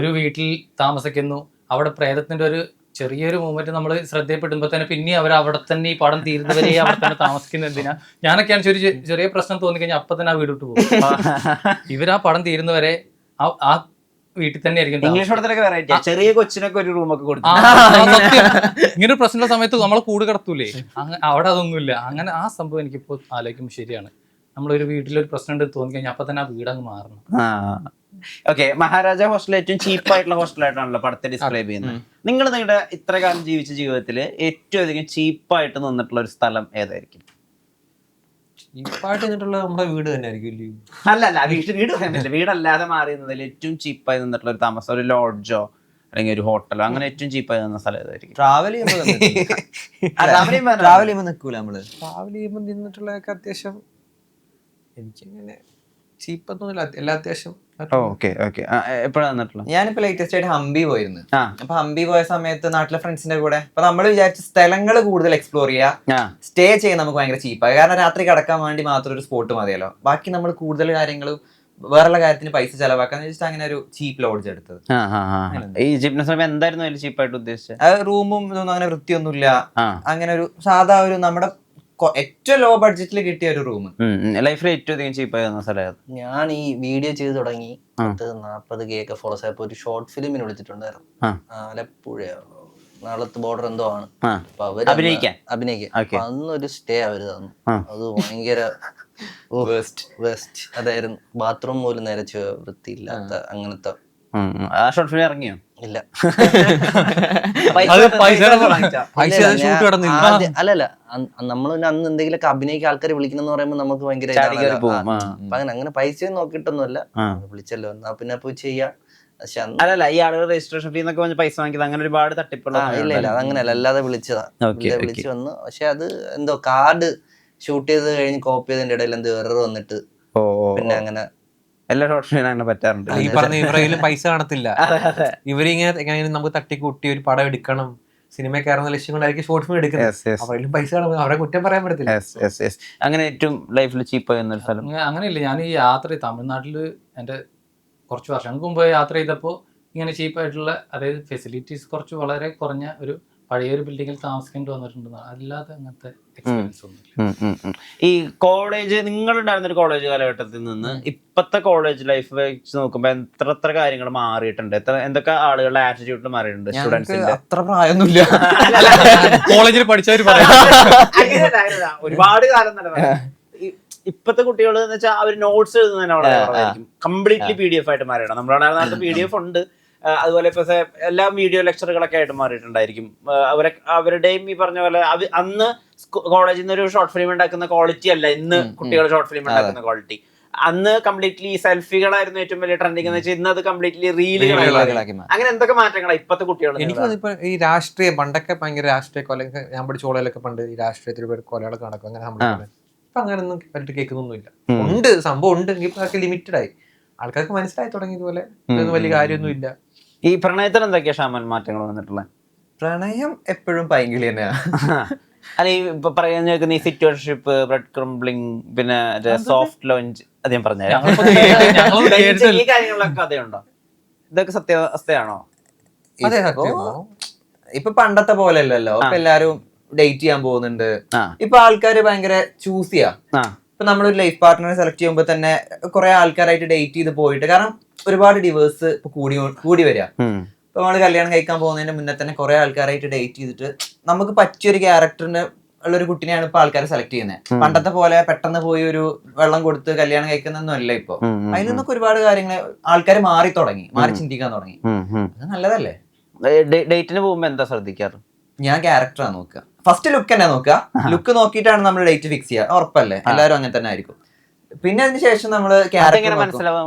ഒരു വീട്ടിൽ താമസിക്കുന്നു, അവിടെ പ്രേതത്തിന്റെ ഒരു ചെറിയൊരു മൂവ്മെന്റ് നമ്മൾ ശ്രദ്ധയപ്പെടുമ്പോൾ തന്നെ പിന്നെ അവർ അവിടെ തന്നെ ഈ പടം തീരുന്നവരെ അവിടെ തന്നെ താമസിക്കുന്ന എന്തിനാ? ഞാനൊക്കെയാണ് ഒരു ചെറിയ പ്രശ്നം തോന്നിക്കഴിഞ്ഞാൽ അപ്പൊ തന്നെ ആ വീട് വിട്ട് പോകും. ഇവർ ആ പടം തീരുന്നവരെ ആ വീട്ടിൽ തന്നെ ആയിരിക്കും. ചെറിയ കൊച്ചിനൊക്കെ ഒരു റൂമൊക്കെ കൊടുത്തു. ഇങ്ങനെ ഒരു പ്രശ്നമുള്ള സമയത്ത് നമ്മളെ കൂട് കിടത്തൂലേ, അവിടെ അതൊന്നുമില്ല. അങ്ങനെ ആ സംഭവം എനിക്കിപ്പോ ആലോചിക്കുമ്പോൾ ശരിയാണ്. നമ്മളൊരു വീട്ടിലൊരു പ്രശ്നം ഉണ്ട് തോന്നിക്കഴിഞ്ഞാൽ അപ്പൊ തന്നെ ആ വീട് അങ്ങ് മാറണം. ഓക്കെ, മഹാരാജ ഹോസ്റ്റൽ ഏറ്റവും ചീപ്പായിട്ടുള്ള ഹോസ്റ്റലായിട്ടാണല്ലോ പടത്തെ ഡിസ്ക്രൈബ് ചെയ്യുന്നത്. നിങ്ങളുടെ ഇത്ര കാലം ജീവിച്ച ജീവിതത്തിൽ ഏറ്റവും അധികം ചീപ്പായിട്ട് നിന്നിട്ടുള്ള ഒരു സ്ഥലം ഏതായിരിക്കും? ചീപ്പായിട്ട് നിന്നിട്ടുള്ള നമ്മുടെ വീട് തന്നെ ആയിരിക്കും. അല്ല വീട് പറയാൻ പറ്റില്ല, വീടല്ലാതെ മാറിയുന്നതിൽ ഏറ്റവും ചീപ്പായി നിന്നിട്ടുള്ള ഒരു താമസം, ഒരു ലോഡ്ജോ അല്ലെങ്കിൽ ഒരു ഹോട്ടലോ, അങ്ങനെ ഏറ്റവും ചീപ്പായി നിന്ന സ്ഥലം ഏതായിരിക്കും? ട്രാവൽ ചെയ്യുമ്പോൾ നിൽക്കൂല നമ്മള്. ട്രാവൽ ചെയ്യുമ്പോൾ നിന്നിട്ടുള്ളതൊക്കെ അത്യാവശ്യം എനിക്കങ്ങനെ ചീപ്പൊന്നുമില്ല, എല്ലാ അത്യാവശ്യം. ഞാനിപ്പോ ലേറ്റസ്റ്റ് ആയിട്ട് ഹംപി പോയിരുന്നു. അപ്പൊ ഹംപി പോയ സമയത്ത് നാട്ടിലെ ഫ്രണ്ട്സിന്റെ കൂടെ അപ്പൊ നമ്മൾ വിചാരിച്ച സ്ഥലങ്ങൾ കൂടുതൽ എക്സ്പ്ലോർ ചെയ്യാ, സ്റ്റേ ചെയ്യാൻ നമുക്ക് ഭയങ്കര ചീപ്പായി. കാരണം രാത്രി കിടക്കാൻ വേണ്ടി മാത്രം ഒരു സ്പോട്ട് മതിയല്ലോ, ബാക്കി നമ്മൾ കൂടുതൽ കാര്യങ്ങളും വേറെയുള്ള കാര്യത്തിന് പൈസ ചെലവാക്കാന്ന് വെച്ചിട്ട് അങ്ങനെ ഒരു ചീപ്പ് ലോഡ്ജ് എടുത്തത്. എന്തായിരുന്നു ചീപ്പായിട്ട് ഉദ്ദേശിച്ചത്? അത് റൂമും ഇതൊന്നും അങ്ങനെ വൃത്തിയൊന്നുമില്ല, അങ്ങനെ ഒരു സാധാ ഒരു നമ്മുടെ ഏറ്റവും ലോ ബഡ്ജറ്റിൽ കിട്ടിയ ഒരു റൂം. ലൈഫിൽ ഏറ്റവും അധികം ചീപ്പായി വന്ന സ്ഥലം? ഞാൻ ഈ വീഡിയോ ചെയ്ത് തുടങ്ങി 40K ഒക്കെ ഫോളോസ് ആയപ്പോ ഒരു ഷോർട്ട് ഫിലിമിന് വിളിച്ചിട്ടുണ്ടായിരുന്നു. ആലപ്പുഴ നാളത്തെ ബോർഡർ എന്തോ ആണ്. അപ്പൊ അവര് അഭിനയിക്കാൻ അന്നൊരു സ്റ്റേ അവര് തന്നു. അത് ഭയങ്കര വേസ്റ്റ് അതായിരുന്നു. ബാത്റൂം പോലും നേരെ വൃത്തിയില്ലാത്ത അങ്ങനത്തെ. ആ ഷോർട്ട് ഫിലിം ഇറങ്ങിയോ? ഇല്ല. അല്ലല്ല, നമ്മൾ അന്ന് എന്തെങ്കിലുമൊക്കെ അഭിനയിക്കാൻ ആൾക്കാരെ വിളിക്കണം പറയുമ്പോൾ നമുക്ക് ഭയങ്കര അങ്ങനെ പൈസ നോക്കിയിട്ടൊന്നുമല്ല, വിളിച്ചല്ലോ എന്നാ പിന്നെ പോയി ചെയ്യാം. അല്ലല്ല, ഈ ആളുകൾ രജിസ്ട്രേഷൻ ഫീ എന്നൊക്കെ പൈസ വാങ്ങിയത് അങ്ങനെ ഒരുപാട് തട്ടിപ്പുള്ള. ഇല്ല അതങ്ങനെയല്ല, അല്ലാതെ വിളിച്ചതാ. വിളിച്ചു വന്നു. പക്ഷെ അത് എന്തോ കാർഡ് ഷൂട്ട് ചെയ്ത് കഴിഞ്ഞ് കോപ്പി ചെയ്തതിന്റെ ഇടയിൽ എന്തോ എറർ വന്നിട്ട് പിന്നെ അങ്ങനെ എല്ലാ ഷോർട്ട് ഫിലിം അങ്ങനെ പറ്റാറുണ്ട്. ഈ പറഞ്ഞ ഇവരുടെ പൈസ കാണത്തില്ല. ഇവരിങ്ങനെ എങ്ങനെയും നമുക്ക് തട്ടിക്കൂട്ടി ഒരു പടം എടുക്കണം, സിനിമ കയറുന്ന ലക്ഷ്യം കൊണ്ടായിരിക്കും ഷോർട്ട് ഫിലിം എടുക്കുന്നത്. അവരിലും പൈസ കാണുമ്പോൾ അവരെ കുറ്റം പറയാൻ പറ്റത്തില്ല. അങ്ങനെ ഏറ്റവും ലൈഫിൽ ചീപ്പായി എന്നൊരു സ്ഥലം അങ്ങനെയില്ല. ഞാൻ ഈ യാത്ര തമിഴ്നാട്ടില് എൻ്റെ കുറച്ച് വർഷങ്ങൾക്ക് മുമ്പ് യാത്ര ചെയ്തപ്പോൾ ഇങ്ങനെ ചീപ്പായിട്ടുള്ള, അതായത് ഫെസിലിറ്റീസ് കുറച്ച് വളരെ കുറഞ്ഞ ഒരു പഴയൊരു ബിൽഡിങ്ങിൽ താമസിക്കേണ്ടി വന്നിട്ടുണ്ട്. അല്ലാതെ അങ്ങനത്തെ എക്സ്പീരിയൻസ് ഒന്നും. ഈ കോളേജ്, നിങ്ങളുണ്ടായിരുന്ന ഒരു കോളേജ് കാലഘട്ടത്തിൽ നിന്ന് ഇപ്പത്തെ കോളേജ് ലൈഫ് വെച്ച് നോക്കുമ്പോ എത്ര കാര്യങ്ങൾ മാറിയിട്ടുണ്ട്? എന്തൊക്കെ ആളുകളുടെ ആറ്റിറ്റ്യൂഡിൽ മാറിയിട്ടുണ്ട്? സ്റ്റുഡൻസിന്റെ അത്ര പ്രായമൊന്നുമില്ല, കോളേജിൽ പഠിച്ചവര് ഒരുപാട് കാലം തന്നെ. ഇപ്പത്തെ കുട്ടികൾ എന്ന് വെച്ചാൽ അവർ നോട്ട്സ് എഴുതുന്നതിനോടായിരിക്കും കംപ്ലീറ്റ്ലി PDF ആയിട്ട് മാറിയിടാം. നമ്മുടെ നാട്ടിൽ PDF ഉണ്ട്, അതുപോലെ ഇപ്പൊ എല്ലാം വീഡിയോ ലെക്ചറുകളൊക്കെ ആയിട്ട് മാറിയിട്ടുണ്ടായിരിക്കും. അവരുടെയും ഈ പറഞ്ഞ പോലെ അന്ന് കോളേജിൽ നിന്ന് ഒരു ഷോർട്ട് ഫിലിം ഉണ്ടാക്കുന്ന ക്വാളിറ്റി അല്ല ഇന്ന് കുട്ടികൾ ഷോർട്ട് ഫിലിം ഉണ്ടാക്കുന്ന ക്വാളിറ്റി. അന്ന് കംപ്ലീറ്റ്ലി സെൽഫികളായിരുന്നു ഏറ്റവും വലിയ ട്രെൻഡിങ് എന്ന് വെച്ചാൽ ഇന്ന് അത് കംപ്ലീറ്റ്ലി റീലുകളാക്കി. അങ്ങനെ എന്തൊക്കെ മാറ്റങ്ങളാണ് ഇപ്പത്തെ കുട്ടികൾ? എനിക്ക് ഈ രാഷ്ട്രീയം പണ്ടൊക്കെ ഭയങ്കര രാഷ്ട്രീയ കൊല, ഞാൻ പഠിച്ച കോളേജിലൊക്കെ പണ്ട് ഈ രാഷ്ട്രീയത്തിൽ കൊലകളൊക്കെ നടക്കും. അങ്ങനെ നമ്മൾ ഇപ്പൊ അങ്ങനെയൊന്നും പറ്റി കേൾക്കുന്നൊന്നുമില്ല. ഉണ്ട്, സംഭവം ഉണ്ട്, ഇപ്പൊ ലിമിറ്റഡ് ആയി. ആൾക്കാർക്ക് മനസ്സിലായി തുടങ്ങിയതുപോലെ ഇതൊന്നും വലിയ കാര്യമൊന്നും ഇല്ല. ഈ പ്രണയത്തിൽ എന്തൊക്കെയാ ഷാമൻ മാറ്റങ്ങൾ വന്നിട്ടുള്ളത്? പ്രണയം എപ്പോഴും പൈങ്കിളി തന്നെയാണ്. അല്ല, ഈ ഇപ്പൊ പറയാൻ ഈ സിറ്റുവേഷൻഷിപ്പ്, ബ്രെഡ് ക്രംബ്ലിംഗ്, പിന്നെ സോഫ്റ്റ് ലോഞ്ച്, അത് ഞാൻ പറഞ്ഞുതരാം. ഈ കാര്യങ്ങളിലൊക്കെ അതേയുണ്ടോ? ഇതൊക്കെ സത്യാവസ്ഥയാണോ? ഇപ്പൊ പണ്ടത്തെ പോലെ അല്ലല്ലോ. ഇപ്പൊ എല്ലാരും ഡേറ്റ് ചെയ്യാൻ പോകുന്നുണ്ട്. ഇപ്പൊ ആൾക്കാര് ഭയങ്കര ചൂസ് ചെയ്യാ. ഇപ്പൊ നമ്മളൊരു ലൈഫ് പാർട്ട്ണറെ സെലക്ട് ചെയ്യുമ്പോൾ തന്നെ കുറെ ആൾക്കാരായിട്ട് ഡേറ്റ് ചെയ്ത് പോയിട്ട്, കാരണം ഒരുപാട് ഡിവേഴ്സ് ഇപ്പൊ കൂടി വരിക. ഇപ്പൊ നമ്മള് കല്യാണം കഴിക്കാൻ പോകുന്നതിന് മുന്നേ തന്നെ കുറെ ആൾക്കാരായിട്ട് ഡേറ്റ് ചെയ്തിട്ട് നമുക്ക് പറ്റിയൊരു ക്യാരക്ടറിന് ഉള്ള ഒരു കുട്ടിനെയാണ് ഇപ്പൊ ആൾക്കാർ സെലക്ട് ചെയ്യുന്നത്. പണ്ടത്തെ പോലെ പെട്ടെന്ന് പോയി ഒരു വെള്ളം കൊടുത്ത് കല്യാണം കഴിക്കുന്നൊന്നും അല്ല ഇപ്പൊ. അതിൽ നിന്നൊക്കെ ഒരുപാട് കാര്യങ്ങൾ ആൾക്കാർ മാറി ചിന്തിക്കാൻ തുടങ്ങി. അത് നല്ലതല്ലേ? ഡേറ്റിന് പോകുമ്പോ എന്താ ശ്രദ്ധിക്കാറ്? ഞാൻ ക്യാരക്ടറാണ് നോക്കുക. ഫസ്റ്റ് ലുക്ക് തന്നെ നോക്കുക. ലുക്ക് നോക്കിയിട്ടാണ് നമ്മൾ ഡേറ്റ് ഫിക്സ് ചെയ്യുക. ഉറപ്പല്ലേ? എല്ലാവരും അങ്ങനെ തന്നെ ആയിരിക്കും. പിന്നെ അതിനുശേഷം നമ്മള്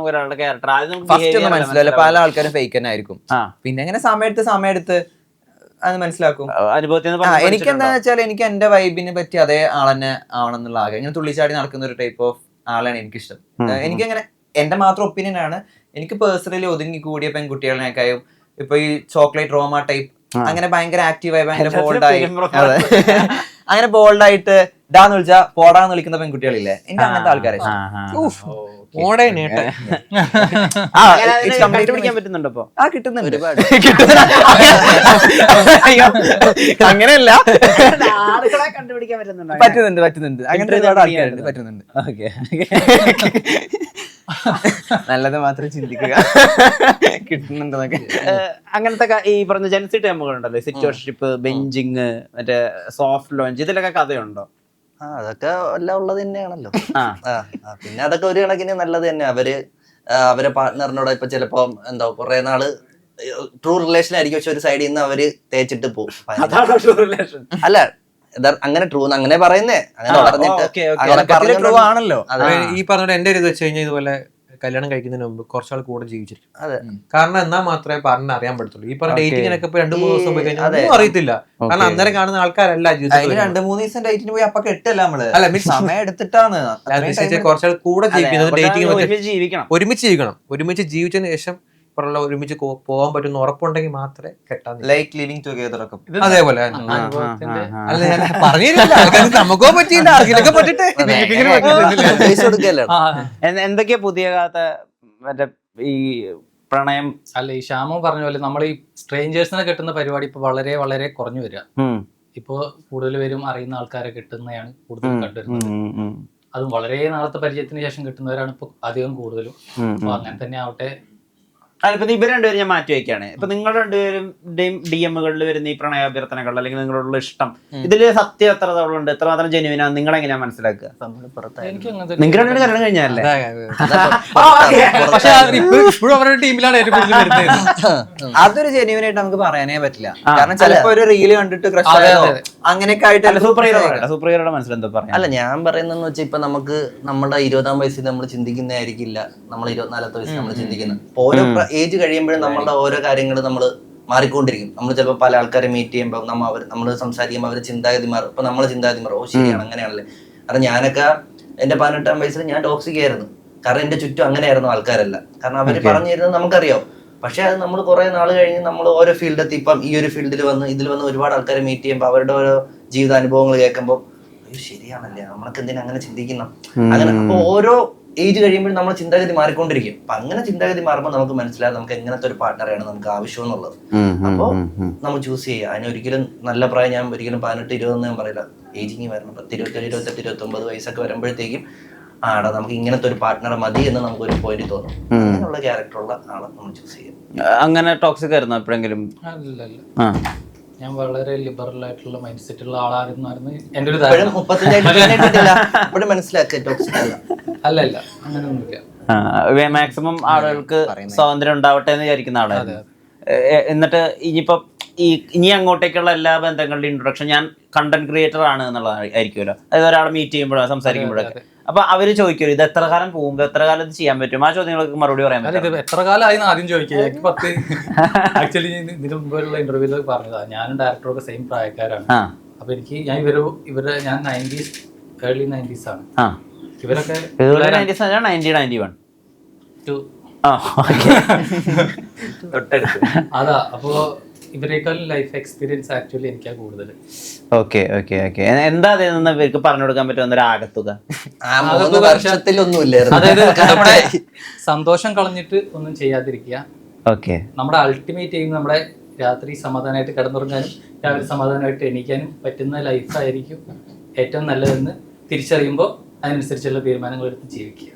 ഫസ്റ്റ് ഒന്നും മനസ്സിലാവില്ല. പല ആൾക്കാരും ഫേക്ക് തന്നെ ആയിരിക്കും. പിന്നെ അങ്ങനെ സമയമെടുത്ത് അത് മനസ്സിലാക്കും. എനിക്ക് എന്താന്ന് വെച്ചാൽ എനിക്ക് എന്റെ വൈബിനെ പറ്റി അതേ ആളെന്നെ ആവണം എന്നുള്ള ആഗ്രഹം. ഇങ്ങനെ തുള്ളിച്ചാടി നടക്കുന്ന ഒരു ടൈപ്പ് ഓഫ് ആളാണ് എനിക്കിഷ്ടം. എനിക്കങ്ങനെ എന്റെ മാത്രം ഒപ്പീനിയൻ ആണ്. എനിക്ക് പേഴ്സണലി ഒതുങ്ങി കൂടിയ പെൺകുട്ടികളെക്കായും ഇപ്പൊ ഈ ചോക്ലേറ്റ് റോമ ടൈപ്പ് അങ്ങനെ ഭയങ്കര ആക്റ്റീവായി ഭയങ്കര ബോൾഡായി അങ്ങനെ ബോൾഡായിട്ട് ഡാന്ന് വിളിച്ചാ പോടാന്ന് വിളിക്കുന്ന പെൺകുട്ടികളില്ലേ, എനിക്ക് അങ്ങനത്തെ ആൾക്കാരെ ഇഷ്ടം. മോഡേൺ ഏട്ടൻ. കണ്ടുപിടിക്കാൻ പറ്റുന്നുണ്ടോ ഇപ്പൊ? കിട്ടുന്നുണ്ട് ഒരുപാട് അയ്യോ, അങ്ങനെയല്ല, ആളുകളെ കണ്ടുപിടിക്കാൻ പറ്റുന്നുണ്ടോ? പറ്റുന്നുണ്ട് അങ്ങനത്തെ ഒരുപാട് ആൾക്കാരുണ്ട്, പറ്റുന്നുണ്ട്. ഓക്കെ. നല്ലത് മാത്രം ചിന്തിക്കുക, കിട്ടുന്നുണ്ടെന്നൊക്കെ. അങ്ങനത്തെ ഈ പറഞ്ഞ ജെൻസി ടൈമുകൾ ഉണ്ടല്ലോ, സിറ്റുവേഷൻഷിപ്പ്, ബെഞ്ചിങ്, മറ്റേ സോഫ്റ്റ് ലോഞ്ച്, ഇതിലൊക്കെ കഥയുണ്ടോ? അതൊക്കെ എല്ലാം ഉള്ളത് തന്നെയാണല്ലോ. ആ. പിന്നെ അതൊക്കെ ഒരു കണക്കിന് നല്ലത് തന്നെ. അവരെ പാർട്ട്ണറിനോട് ഇപ്പൊ ചിലപ്പോ എന്താ കുറെ നാള് ട്രൂ റിലേഷൻ ആയിരിക്കും, പക്ഷെ ഒരു സൈഡിൽ നിന്ന് അവര് തേച്ചിട്ട് പോകും. അല്ല അങ്ങനെ ട്രൂ അങ്ങനെ പറയുന്നേ, അങ്ങനെ പറഞ്ഞിട്ട് അങ്ങനെ ട്രൂ ആണല്ലോ. ഈ പറഞ്ഞ എന്റെ ഒരു ഇത് വെച്ച് കഴിഞ്ഞാൽ ഇതുപോലെ കല്യാണം കഴിക്കുന്നതിന് മുമ്പ് കുറച്ചാൾ കൂടെ ജീവിച്ചിരിക്കും. അതെ. കാരണം എന്നാ മാത്രമേ പറഞ്ഞ അറിയാൻ പറ്റത്തുള്ളൂ. ഈ പറഞ്ഞ ഡേറ്റിങ്ങിനൊക്കെ ഇപ്പൊ 2-3 ദിവസം പോയി കഴിഞ്ഞാൽ ഒന്നും അറിയത്തില്ല. കാരണം അന്നേരം കാണുന്ന ആൾക്കാരല്ല ജീവിതത്തിൽ. 2-3 ദിവസം ഡേറ്റിന് പോയി അപ്പൊ കെട്ടല്ല നമ്മള്, അല്ല സമയം എടുത്തിട്ടാണ്. കുറച്ചാൾ കൂടെ ജീവിക്കുന്നത് ഡേറ്റിംഗ് ജീവിക്കണം. ഒരുമിച്ച് ജീവിച്ചതിന് ശേഷം ഇപ്പുറമുള്ള ഒരുമിച്ച് പോകാൻ പറ്റുന്ന ഉറപ്പുണ്ടെങ്കിൽ മാത്രമേ കെട്ടാൻ. ലൈക്ക് ലിവിങ് ടുഗദർ ഒക്കെ അതേപോലെ അനുഭവത്തിന്റെ അല്ല ഞാൻ പറഞ്ഞില്ല, നമുക്കോ പറ്റിയില്ല, ആർക്കൊക്കെ പറ്റിട്ട് എന്തൊക്കെയാ പുതിയ കാലത്തെ മറ്റേ ഈ പ്രണയം? അല്ല, ഈ ശ്യാമ പറഞ്ഞ പോലെ നമ്മൾ ഈ സ്ട്രേഞ്ചേഴ്സിനെ കിട്ടുന്ന പരിപാടി ഇപ്പൊ വളരെ വളരെ കുറഞ്ഞു വരിക. ഇപ്പൊ കൂടുതൽ പേരും അറിയുന്ന ആൾക്കാരെ കിട്ടുന്നതാണ് കൂടുതൽ കണ്ടുവരുന്നത്. അതും വളരെ നാളത്തെ പരിചയത്തിന് ശേഷം കിട്ടുന്നവരാണ് ഇപ്പൊ അധികം കൂടുതലും. അപ്പൊ അങ്ങനെ തന്നെ ആവട്ടെ. അതിപ്പോ ഇവർ രണ്ടുപേരും ഞാൻ മാറ്റി വയ്ക്കാണ്. ഇപ്പൊ നിങ്ങൾ രണ്ടുപേരുടെയും DM-കളിൽ വരുന്ന ഈ പ്രണയാഭ്യർത്ഥനകൾ അല്ലെങ്കിൽ നിങ്ങളോടുള്ള ഇഷ്ടം, ഇതില് സത്യം എത്രത്തോളം എത്രമാത്രം ജെന്യുവിനാണ് നിങ്ങൾ എങ്ങനെയാ മനസ്സിലാക്കുക? എനിക്ക് അങ്ങനത്തെ നിങ്ങൾ രണ്ടുപേരും കല്യാണം കഴിഞ്ഞല്ലേ? പക്ഷെ ഇപ്പോഴും അവരുടെ ടീമിലാണ് ഏറ്റവും കൂടുതൽ വരുന്നത്. അതൊരു ജെന്യുവൻ ആയിട്ട് നമുക്ക് പറയാനേ പറ്റില്ല. കാരണം ചിലപ്പോ ഒരു റീല് കണ്ടിട്ട് ക്രഷ് അങ്ങനെയൊക്കെ ആയിട്ട് സൂപ്പർ ഹീറോയുടെ മനസ്സിലെന്താ പറയാ? അല്ല, ഞാൻ പറയുന്നതെന്ന് വെച്ചാൽ ഇപ്പൊ നമുക്ക് നമ്മുടെ 20-ാം വയസ്സിൽ നമ്മൾ ചിന്തിക്കുന്നതായിരിക്കില്ല നമ്മൾ 24-ാമത്തെ വയസ്സിൽ നമ്മൾ ചിന്തിക്കുന്നത്. ഓരോ ഏജ് കഴിയുമ്പോഴും നമ്മളുടെ ഓരോ കാര്യങ്ങൾ നമ്മൾ മാറിക്കൊണ്ടിരിക്കും. നമ്മൾ ചിലപ്പോൾ പല ആൾക്കാരെ മീറ്റ് ചെയ്യുമ്പോൾ നമ്മൾ സംസാരിക്കുമ്പോൾ അവരുടെ ചിന്താഗതി മാറും. ഇപ്പൊ നമ്മളെ ചിന്താഗതി മാറും. ഓ ശരിയാണ്, അങ്ങനെയാണല്ലേ. കാരണം ഞാനൊക്കെ എന്റെ 18-ാം വയസ്സിൽ ഞാൻ ടോക്സിക് ആയിരുന്നു. കാരണം എന്റെ ചുറ്റും അങ്ങനെയായിരുന്നു ആൾക്കാരല്ല. കാരണം അവര് പറഞ്ഞു തരുന്നത് നമുക്കറിയാം. പക്ഷെ അത് നമ്മൾ കുറെ നാൾ കഴിഞ്ഞ് നമ്മൾ ഓരോ ഫീൽഡെത്തി ഇപ്പം ഈ ഒരു ഫീൽഡിൽ ഇതിൽ വന്ന് ഒരുപാട് ആൾക്കാരെ മീറ്റ് ചെയ്യുമ്പോൾ അവരുടെ ഓരോ ജീവിതാനുഭവങ്ങൾ കേൾക്കുമ്പോൾ അയ്യോ ശരിയാണല്ലേ, നമ്മളൊക്കെ എന്തിനാ അങ്ങനെ ചിന്തിക്കണം. അങ്ങനെ അപ്പൊ ഓരോ ഏജ് കഴിയുമ്പോൾ നമ്മൾ ചിന്താഗതി മാറിക്കൊണ്ടിരിക്കും. അപ്പൊ അങ്ങനെ ചിന്താഗതി മാറുമ്പോൾ നമുക്ക് മനസ്സിലാകും നമുക്ക് എങ്ങനത്തെ ഒരു പാർട്ട്ണറാണ് നമുക്ക് ആവശ്യം എന്നുള്ളത്. അപ്പൊ നമ്മൾ ചൂസ് ചെയ്യുക. അതിനൊരിക്കലും നല്ല പ്രായം ഞാൻ ഒരിക്കലും 18-20 ഞാൻ പറയില്ല. ഏജിങ് വരണം 10, 27, 28, 29 വയസ്സൊക്കെ വരുമ്പോഴത്തേക്കും ആടാ നമുക്ക് ഇങ്ങനത്തെ ഒരു പാർട്ട്ണർ മതി എന്ന് നമുക്ക് ഒരു പോയിന്റ് തോന്നും. അങ്ങനെയുള്ള ക്യാരക്ടറുള്ള ആളെ നമ്മൾ ചൂസ് ചെയ്യും. അങ്ങനെ ടോക്സിക് ആയിരുന്നു എപ്പോഴെങ്കിലും? അല്ലല്ല, ഞാൻ വളരെ ലിബറൽ ആയിട്ടുള്ള മൈൻഡ് സെറ്റ് ഉള്ള ആളായിരുന്നു എന്റെ ഒരു അല്ലല്ല, അങ്ങനെയൊന്നുമില്ല. മാക്സിമം ആളുകൾക്ക് സ്വാതന്ത്ര്യം ഉണ്ടാവട്ടെ എന്ന് വിചാരിക്കുന്ന ആളായിരുന്നു. എന്നിട്ട് ഇനി അങ്ങോട്ടേക്കുള്ള എല്ലാ ബന്ധങ്ങളുടെയും ഇൻട്രൊഡക്ഷൻ ഞാൻ കണ്ടന്റ് ക്രിയേറ്റർ ആണ് എന്നുള്ളതായിരിക്കുമല്ലോ. അതായത് ഒരാളെ മീറ്റ് ചെയ്യുമ്പോഴോ സംസാരിക്കുമ്പോഴൊക്കെ അപ്പൊ അവര് ചോദിക്കുമല്ലോ ഇത് എത്ര കാലം പോകുമ്പോ എത്ര കാലം ഇത് ചെയ്യാൻ പറ്റും? ആ ചോദ്യങ്ങൾക്ക് മറുപടി പറയാൻ പറ്റും. എത്ര കാലമായി ആദ്യം ചോദിക്കുക. ആക്ച്വലി ഇതിന് മുമ്പുള്ള ഇന്റർവ്യൂല് പറഞ്ഞതാ, ഞാനും ഡയറക്ടറൊക്കെ സെയിം പ്രായക്കാരാണ്. അപ്പൊ എനിക്ക് ഞാൻ ഞാൻ 90s early 90s ആണ്. ഇവരൊക്കെ 90-91 അതാ. അപ്പൊ ഇവരെക്കാളും ലൈഫ് എക്സ്പീരിയൻസ് ആക്ച്വലി എനിക്കാ കൂടുതൽ. ഓക്കെ. എന്താ അതെന്ന് ഇവർക്ക് പറഞ്ഞു കൊടുക്കാൻ പറ്റുന്ന ഒരു ആകത്തുക? അതായത് നമ്മുടെ സന്തോഷം കളഞ്ഞിട്ട് ഒന്നും ചെയ്യാതിരിക്കുക. ഓക്കെ. നമ്മുടെ അൾട്ടിമേറ്റ് എയിം നമ്മുടെ രാത്രി സമാധാനമായിട്ട് കിടന്നുറങ്ങാനും രാവിലെ സമാധാനമായിട്ട് എണീക്കാനും പറ്റുന്ന ലൈഫായിരിക്കും ഏറ്റവും നല്ലതെന്ന് തിരിച്ചറിയുമ്പോൾ അതിനനുസരിച്ചുള്ള തീരുമാനങ്ങൾ എടുത്ത് ജീവിക്കുക.